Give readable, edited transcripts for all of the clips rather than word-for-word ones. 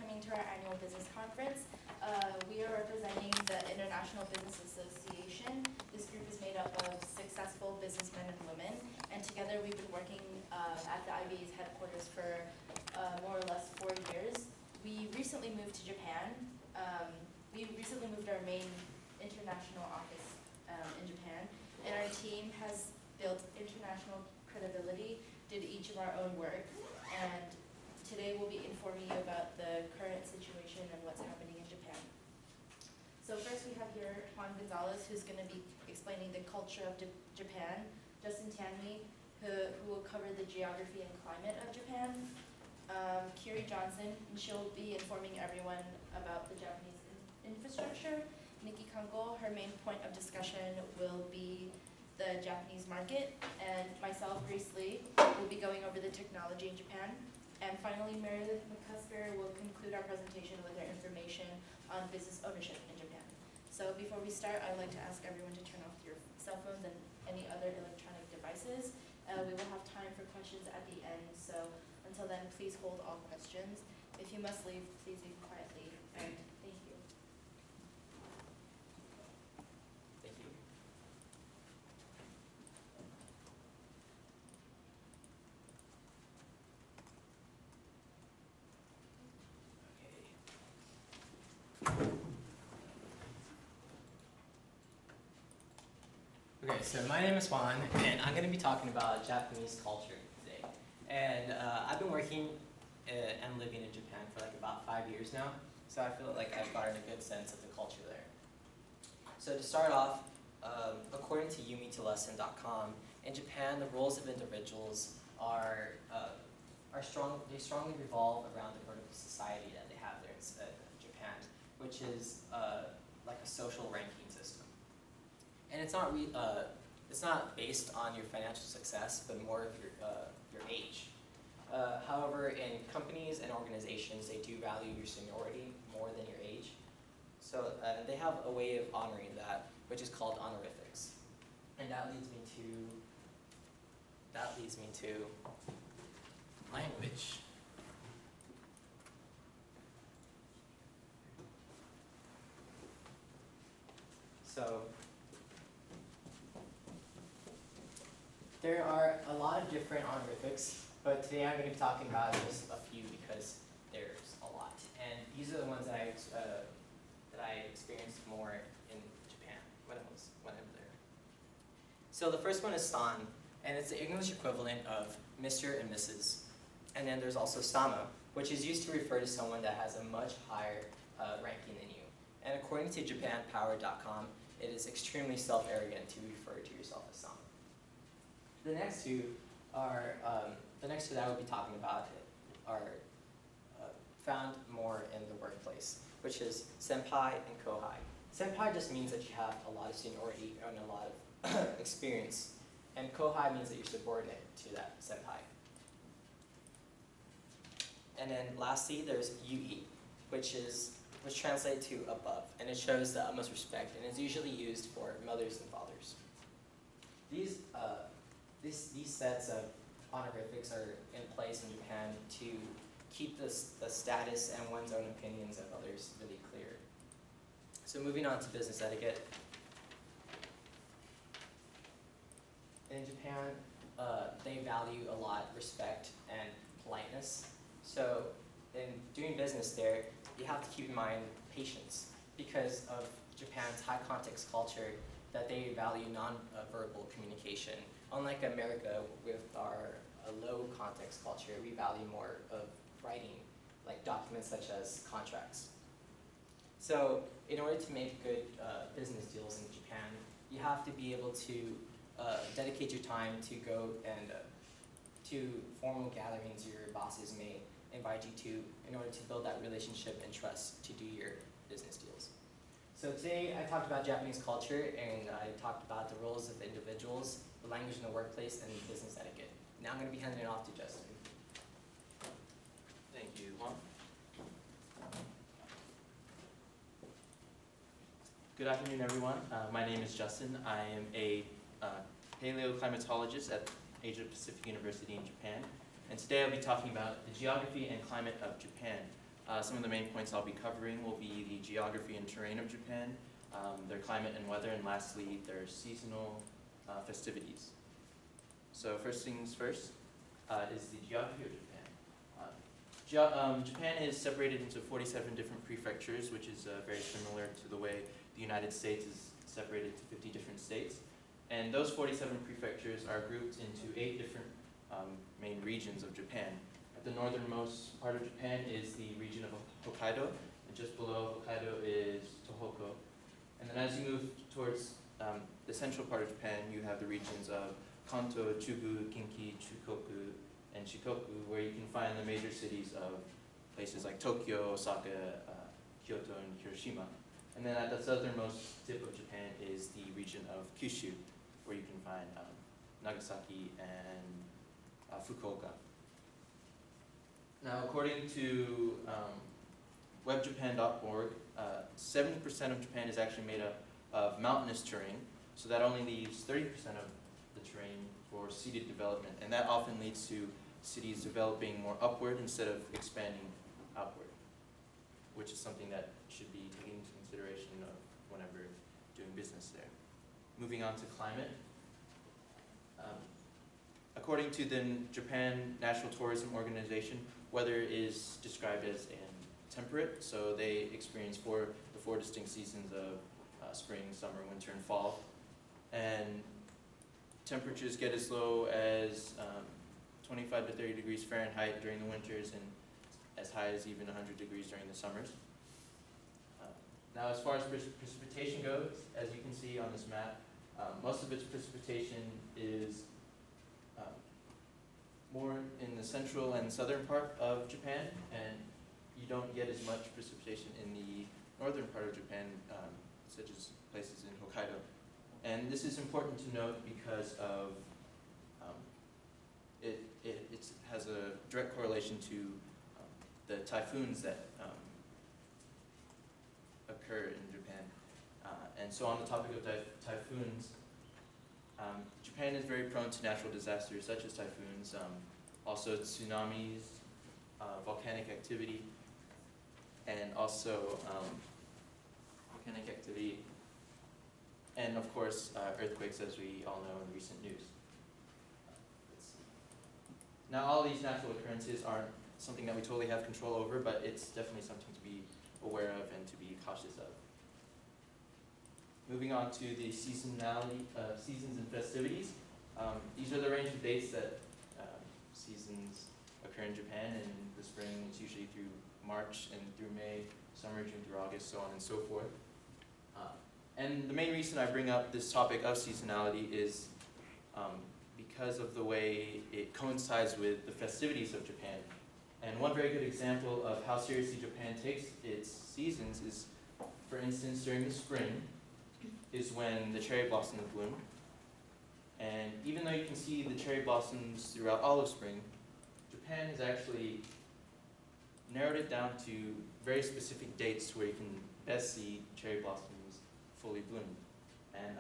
coming to our annual business conference. We are representing the International Business Association. This group is made up of successful businessmen and women, and together we've been working at the IBA's headquarters for more or less 4 years. We recently moved to Japan. We recently moved our main international office in Japan, and our team has built international credibility, did each of our own work, and today we'll be informing you about the current situation and what's happening in Japan. So first we have here Juan Gonzalez, who's going to be explaining the culture of Japan, Justin Tanmi, who will cover the geography and climate of Japan, Kiri Johnson, and she'll be informing everyone about the Japanese infrastructure. Nikki Kango, her main point of discussion will be the Japanese market, and myself, Grace Lee, will be going over the technology in Japan. And finally, Meredith McCusker will conclude our presentation with her information on business ownership in Japan. So before we start, I'd like to ask everyone to turn off your cell phones and any other electronic devices. We will have time for questions at the end, so until then, please hold all questions. If you must leave, please leave quietly, and thank you. Thank you. Okay, so my name is Juan, and I'm going to be talking about Japanese culture today. And I've been working and living in Japan for like about 5 years now, so I feel like I've gotten a good sense of the culture there. So to start off, according to yumitolesson.com, in Japan, the roles of individuals are strong. They strongly revolve around the vertical society that they have there in Japan, which is like a social ranking system. And it's not based on your financial success, but more of your age. However, in companies and organizations, they do value your seniority more than your age. So they have a way of honoring that, which is called honorifics. And that leads me to language. So there are a lot of different honorifics, but today I'm going to be talking about just a few because there's a lot. And these are the ones that I experienced more in Japan when I was there. So the first one is san, and it's the English equivalent of Mr. and Mrs. And then there's also sama, which is used to refer to someone that has a much higher ranking than you. And according to JapanPower.com, it is extremely self-arrogant to refer to yourself as sama. The next two that I will be talking about are found more in the workplace, which is senpai and kohai. Senpai just means that you have a lot of seniority and a lot of experience, and kohai means that you're subordinate to that senpai. And then lastly, there's yui, which translates to above, and it shows the utmost respect, and is usually used for mothers and fathers. These sets of honorifics are in place in Japan to keep the status and one's own opinions of others really clear. So moving on to business etiquette. In Japan, they value a lot respect and politeness. So in doing business there, you have to keep in mind patience because of Japan's high context culture, that they value non-verbal communication. Unlike America, with our low context culture, we value more of writing, like documents such as contracts. So in order to make good business deals in Japan, you have to be able to dedicate your time to go and to formal gatherings your bosses may invite you to in order to build that relationship and trust to do your business deals. So today I talked about Japanese culture, and I talked about the roles of individuals, the language in the workplace, and business etiquette. Now I'm going to be handing it off to Justin. Thank you, Juan. Good afternoon, everyone. My name is Justin. I am a paleoclimatologist at Asia Pacific University in Japan. And today I'll be talking about the geography and climate of Japan. Some of the main points I'll be covering will be the geography and terrain of Japan, their climate and weather, and lastly, their seasonal festivities. So first things first is the geography of Japan. Japan is separated into 47 different prefectures, which is very similar to the way the United States is separated to 50 different states. And those 47 prefectures are grouped into 8 different main regions of Japan. At the northernmost part of Japan is the region of Hokkaido, and just below Hokkaido is Tohoku. And then as you move towards the central part of Japan, you have the regions of Kanto, Chubu, Kinki, Chukoku, and Shikoku, where you can find the major cities of places like Tokyo, Osaka, Kyoto, and Hiroshima. And then at the southernmost tip of Japan is the region of Kyushu, where you can find Nagasaki and Fukuoka. Now, according to webjapan.org, 70% of Japan is actually made up of mountainous terrain, so that only leaves 30% of the terrain for seated development, and that often leads to cities developing more upward instead of expanding outward, which is something that should be taken into consideration whenever doing business there. Moving on to climate. According to the Japan National Tourism Organization, weather is described as temperate, so they experience the four distinct seasons of spring, summer, winter, and fall. And temperatures get as low as 25 to 30 degrees Fahrenheit during the winters and as high as even 100 degrees during the summers. Now, as far as precipitation goes, as you can see on this map, most of its precipitation is more in the central and southern part of Japan, and you don't get as much precipitation in the northern part of Japan, such as places in Hokkaido. And this is important to note because of it has a direct correlation to the typhoons that occur in Japan. And so on the topic of typhoons, Japan is very prone to natural disasters such as typhoons, also tsunamis, volcanic activity, and and of course earthquakes, as we all know in recent news. Let's see. Now, all these natural occurrences aren't something that we totally have control over, but it's definitely something to be aware of and to be cautious of. Moving on to the seasonality, seasons and festivities. These are the range of dates that seasons occur in Japan. In the spring, it's usually through March and through May, summer, June through August, so on and so forth. And the main reason I bring up this topic of seasonality is because of the way it coincides with the festivities of Japan. And one very good example of how seriously Japan takes its seasons is, for instance, during the spring is when the cherry blossoms bloom. And even though you can see the cherry blossoms throughout all of spring, Japan has actually narrowed it down to very specific dates where you can best see cherry blossoms fully bloom. And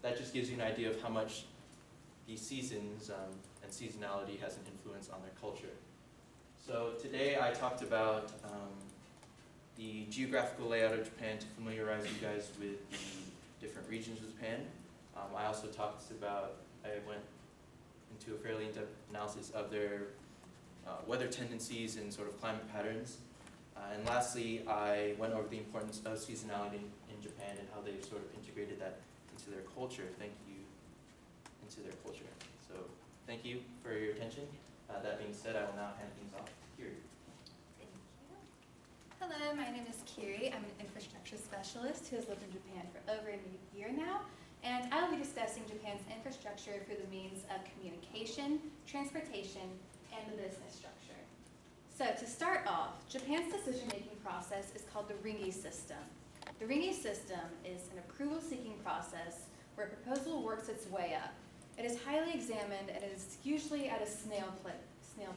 that just gives you an idea of how much these seasons and seasonality has an influence on their culture. So today I talked about the geographical layout of Japan to familiarize you guys with the different regions of Japan. I also I went into a fairly in-depth analysis of their weather tendencies and sort of climate patterns. And lastly, I went over the importance of seasonality in Japan and how they've sort of integrated that into their culture. So thank you for your attention. That being said, I will now hand things off to Kiri. Thank you. Hello, my name is Kiri. I'm an infrastructure specialist who has lived in Japan for over a year now, and I will be discussing Japan's infrastructure through the means of communication, transportation, and the business structure. So to start off, Japan's decision-making process is called the Ringi system. The Ringi system is an approval-seeking process where a proposal works its way up. It is highly examined and it is usually at a snail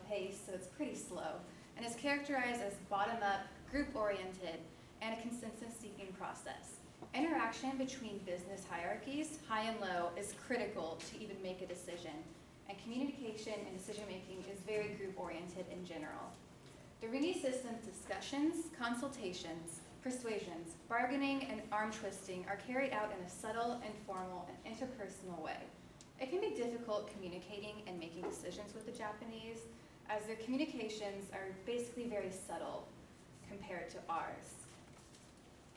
pace, so it's pretty slow, and is characterized as bottom-up, group-oriented, and a consensus-seeking process. Interaction between business hierarchies, high and low, is critical to even make a decision, and communication and decision-making is very group-oriented in general. The Ringy system's discussions, consultations, persuasions, bargaining, and arm twisting are carried out in a subtle, informal, and interpersonal way. It can be difficult communicating and making decisions with the Japanese, as their communications are basically very subtle compared to ours.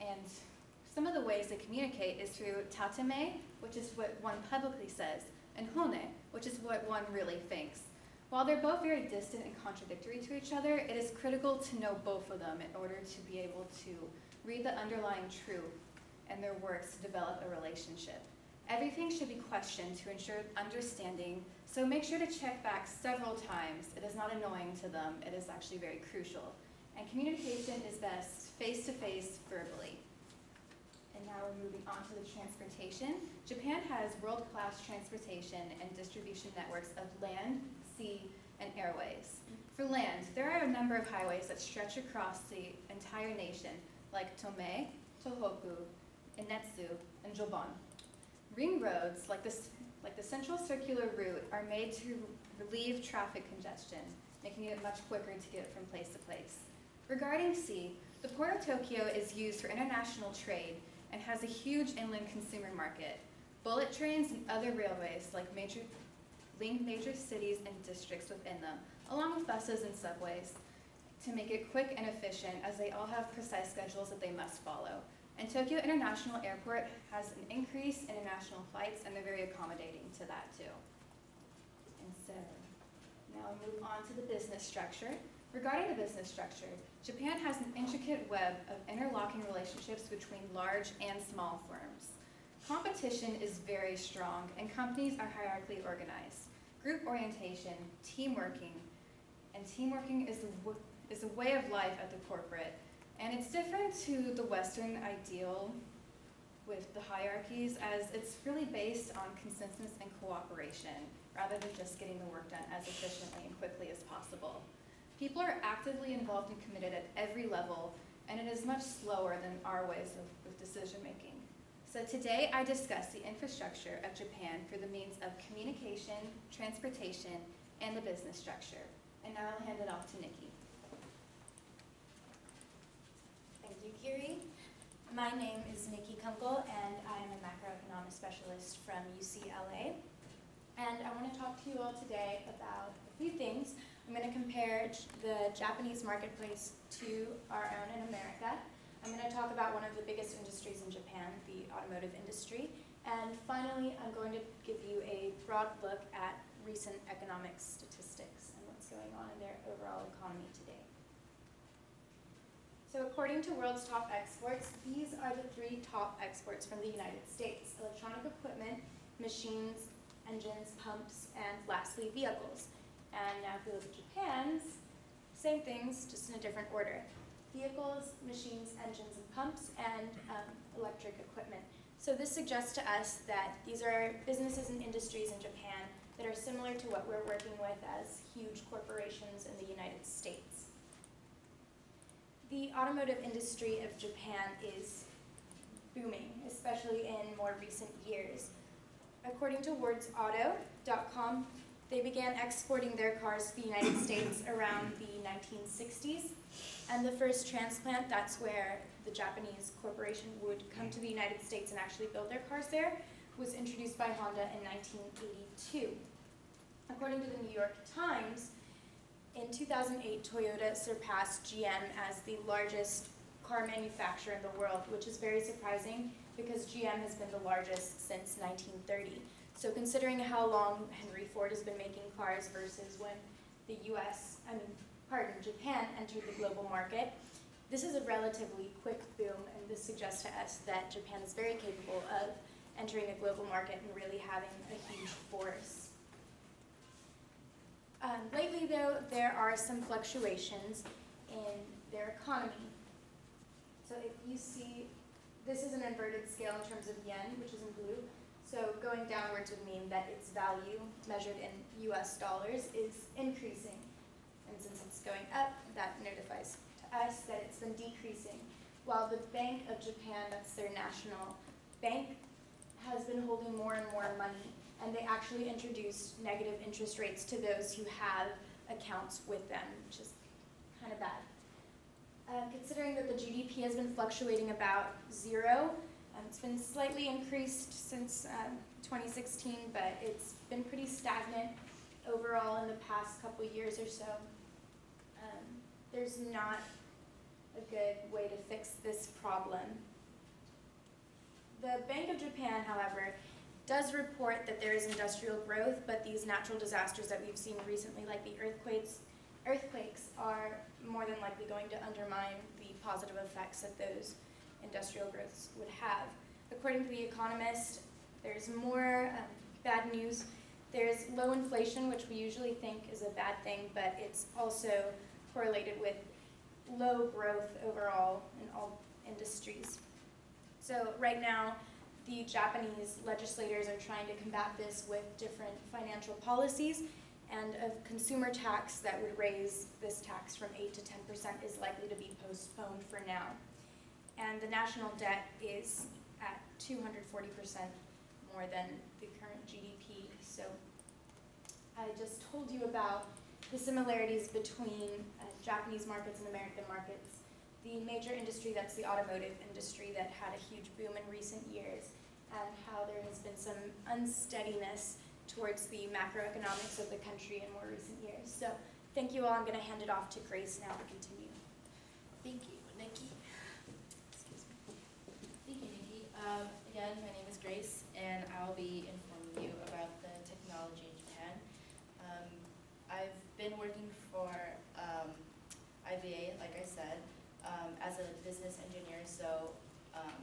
And some of the ways they communicate is through tatame, which is what one publicly says, and hone, which is what one really thinks. While they're both very distant and contradictory to each other, it is critical to know both of them in order to be able to read the underlying truth in their works to develop a relationship. Everything should be questioned to ensure understanding, so make sure to check back several times. It is not annoying to them, it is actually very crucial. And communication is best face-to-face verbally. And now we're moving on to the transportation. Japan has world-class transportation and distribution networks of land, sea, and airways. For land, there are a number of highways that stretch across the entire nation, like Tomei, Tohoku, Inetsu, and Joban. Ring roads, like the central circular route, are made to relieve traffic congestion, making it much quicker to get from place to place. Regarding sea, the Port of Tokyo is used for international trade and has a huge inland consumer market. Bullet trains and other railways link major cities and districts within them, along with buses and subways, to make it quick and efficient, as they all have precise schedules that they must follow. And Tokyo International Airport has an increase in international flights, and they're very accommodating to that too. And so, now we move on to the business structure. Regarding the business structure, Japan has an intricate web of interlocking relationships between large and small firms. Competition is very strong, and companies are hierarchically organized. Group orientation, teamworking is a way of life at the corporate, and it's different to the Western ideal with the hierarchies, as it's really based on consensus and cooperation, rather than just getting the work done as efficiently and quickly as possible. People are actively involved and committed at every level, and it is much slower than our ways with decision making. So today I discuss the infrastructure of Japan for the means of communication, transportation, and the business structure. And now I'll hand it off to Nikki. Thank you, Kiri. My name is Nikki Kunkel, and I am a macroeconomics specialist from UCLA. And I want to talk to you all today about a few things. I'm going to compare the Japanese marketplace to our own in America. I'm going to talk about one of the biggest industries in Japan, the automotive industry. And finally, I'm going to give you a broad look at recent economic statistics and what's going on in their overall economy today. So according to World's Top Exports, these are the 3 top exports from the United States: electronic equipment, machines, engines, pumps, and lastly, vehicles. And now if we look at Japan's, same things, just in a different order. Vehicles, machines, engines, and pumps, and electric equipment. So this suggests to us that these are businesses and industries in Japan that are similar to what we're working with as huge corporations in the United States. The automotive industry of Japan is booming, especially in more recent years. According to wordsauto.com, they began exporting their cars to the United States around the 1960s. And the first transplant, that's where the Japanese corporation would come to the United States and actually build their cars there, was introduced by Honda in 1982. According to the New York Times, in 2008, Toyota surpassed GM as the largest car manufacturer in the world, which is very surprising because GM has been the largest since 1930. So considering how long Henry Ford has been making cars versus when the Japan entered the global market, this is a relatively quick boom, and this suggests to us that Japan is very capable of entering a global market and really having a huge force. Lately, though, there are some fluctuations in their economy. So if you see, this is an inverted scale in terms of yen, which is in blue. So going downwards would mean that its value, measured in US dollars, is increasing. And since it's going up, that notifies to us that it's been decreasing. While the Bank of Japan, that's their national bank, has been holding more and more money, and they actually introduced negative interest rates to those who have accounts with them, which is kind kind of bad. Considering that the GDP has been fluctuating about 0, it's been slightly increased since 2016, but it's been pretty stagnant overall in the past couple years or so. There's not a good way to fix this problem. The Bank of Japan, however, does report that there is industrial growth, but these natural disasters that we've seen recently, like the earthquakes are more than likely going to undermine the positive effects that those industrial growths would have. According to The Economist, there's more bad news. There's low inflation, which we usually think is a bad thing, but it's also correlated with low growth overall in all industries. So right now, the Japanese legislators are trying to combat this with different financial policies, and a consumer tax that would raise this tax from 8 to 10% is likely to be postponed for now. And the national debt is at 240% more than the current GDP. So I just told you about the similarities between Japanese markets and American markets. The major industry, that's the automotive industry, that had a huge boom in recent years, and how there has been some unsteadiness towards the macroeconomics of the country in more recent years. So thank you all. I'm going to hand it off to Grace now to continue. Thank you, Nikki. Excuse me. Thank you, Nikki. Again, my name is Grace, and I'll be informing you about the technology in Japan. I've been working for IVA, like I said, as a business engineer, so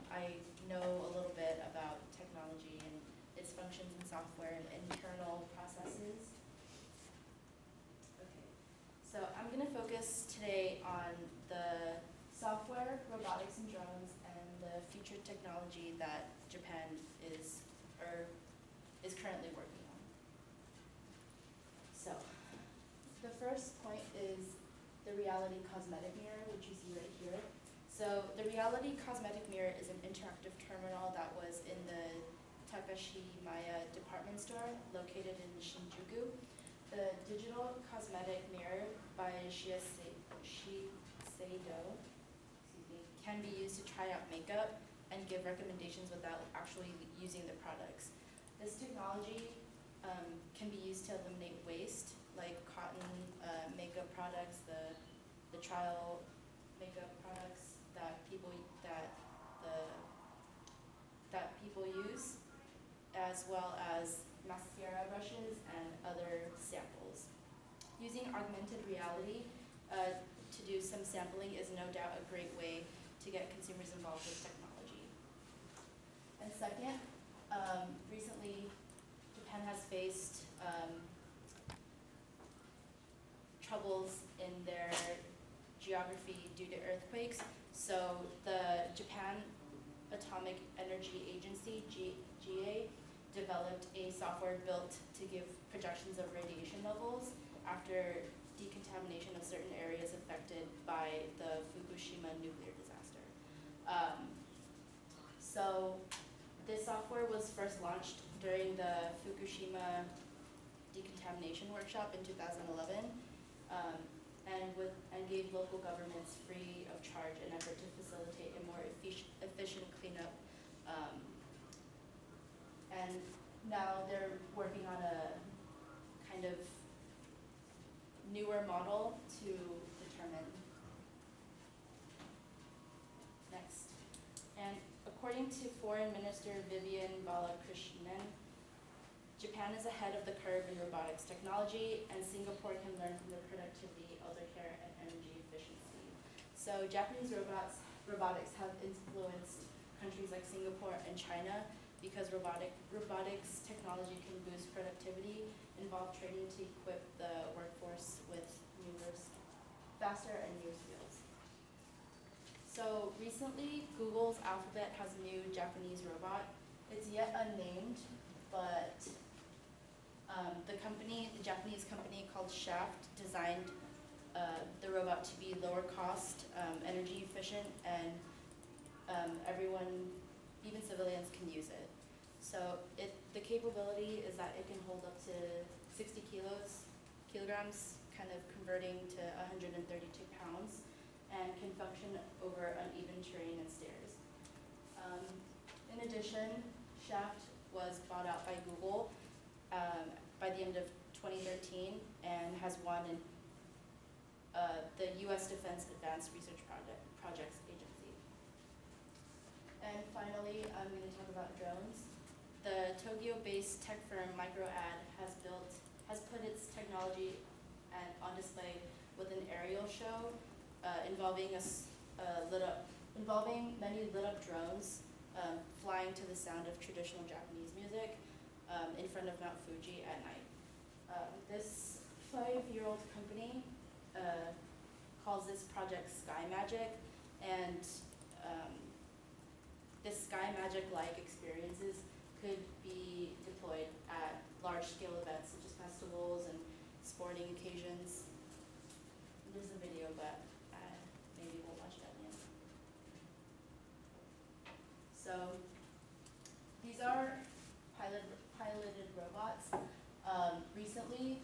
I know a little bit about technology and its functions and software and internal processes. Okay, so I'm going to focus today on the software, robotics and drones, and the future technology that Japan is currently working on. So, the first point is the Reality Cosmetic Mirror, which you see right here. So, the Reality Cosmetic Mirror is an interactive terminal that was in the Takashimaya department store located in Shinjuku. The digital cosmetic mirror by Shiseido can be used to try out makeup and give recommendations without actually using the products. This technology can be used to eliminate waste, like cotton makeup products, the trial makeup products that people use, as well as mascara brushes and other samples. Using augmented reality to do some sampling is no doubt a great way to get consumers involved with technology. And second, recently Japan has faced troubles in their geography due to earthquakes. So the Japan Atomic Energy Agency, GA, developed a software built to give projections of radiation levels after decontamination of certain areas affected by the Fukushima nuclear disaster. So this software was first launched during the Fukushima decontamination workshop in 2011, and gave local governments free of charge an effort to facilitate a more efficient cleanup. And now they're working on a kind of newer model to determine. Next. And according to Foreign Minister Vivian Balakrishnan, Japan is ahead of the curve in robotics technology, and Singapore can learn from the productivity, elder care, and energy efficiency. So Japanese robotics have influenced countries like Singapore and China because robotics technology can boost productivity, involve training to equip the workforce with faster and new skills. So recently, Google's Alphabet has a new Japanese robot. It's yet unnamed, but the Japanese company called Shaft designed the robot to be lower cost, energy efficient, and everyone, even civilians, can use it. So the capability is that it can hold up to 60 kilograms kind of converting to 132 pounds and can function over uneven terrain and stairs. In addition, Shaft was bought out by Google by the end of 2013 and has won the U.S. Defense Advanced Research Projects Agency. And finally, I'm going to talk about drones. The Tokyo-based tech firm MicroAd has put its technology on display with an aerial show involving many lit-up drones flying to the sound of traditional Japanese music in front of Mount Fuji at night. This 5-year-old company calls this project Sky Magic, and this Sky Magic-like experiences could be deployed at large-scale events such as festivals and sporting occasions. There's a video, but maybe we'll watch it at the end. So these are piloted robots. Recently,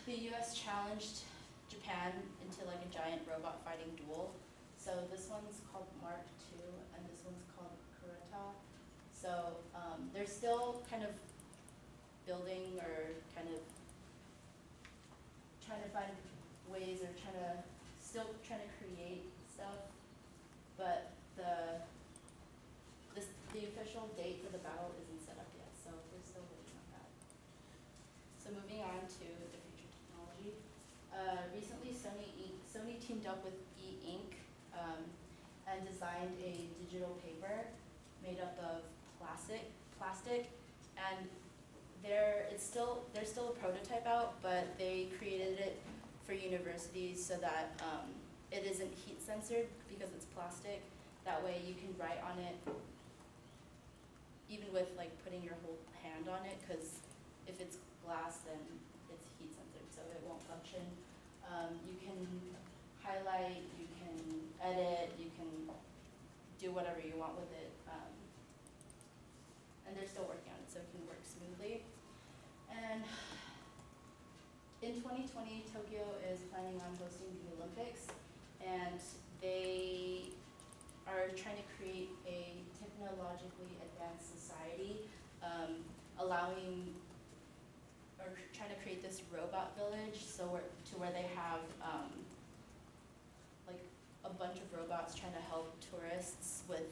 the U.S. challenged Japan into like a giant robot fighting duel. So this one's called Mark II, and this one's called Kurata. So they're still kind of building or kind of trying to find ways or still trying to create stuff, but the official date for the battle isn't set up yet, so we're still waiting on that. So moving on to the future technology. Recently, Sony teamed up with E-Ink and designed a digital paper made up of plastic, and they're still a prototype out, but they created it for universities so that it isn't heat censored because it's plastic. That way you can write on it even with like putting your whole hand on it, because if it's glass then it's heat censored, so it won't function. You can highlight, you can edit, you can do whatever you want with it. And they're still working on it, so it can work smoothly. And in 2020, Tokyo is planning on hosting the Olympics, and they are trying to create a technologically advanced society, trying to create this robot village, to where they have like a bunch of robots trying to help tourists with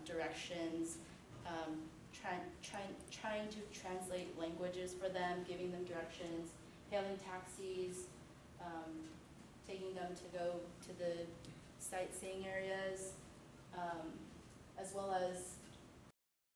directions, trying to translate languages for them, giving them directions, hailing taxis, taking them to go to the sightseeing areas,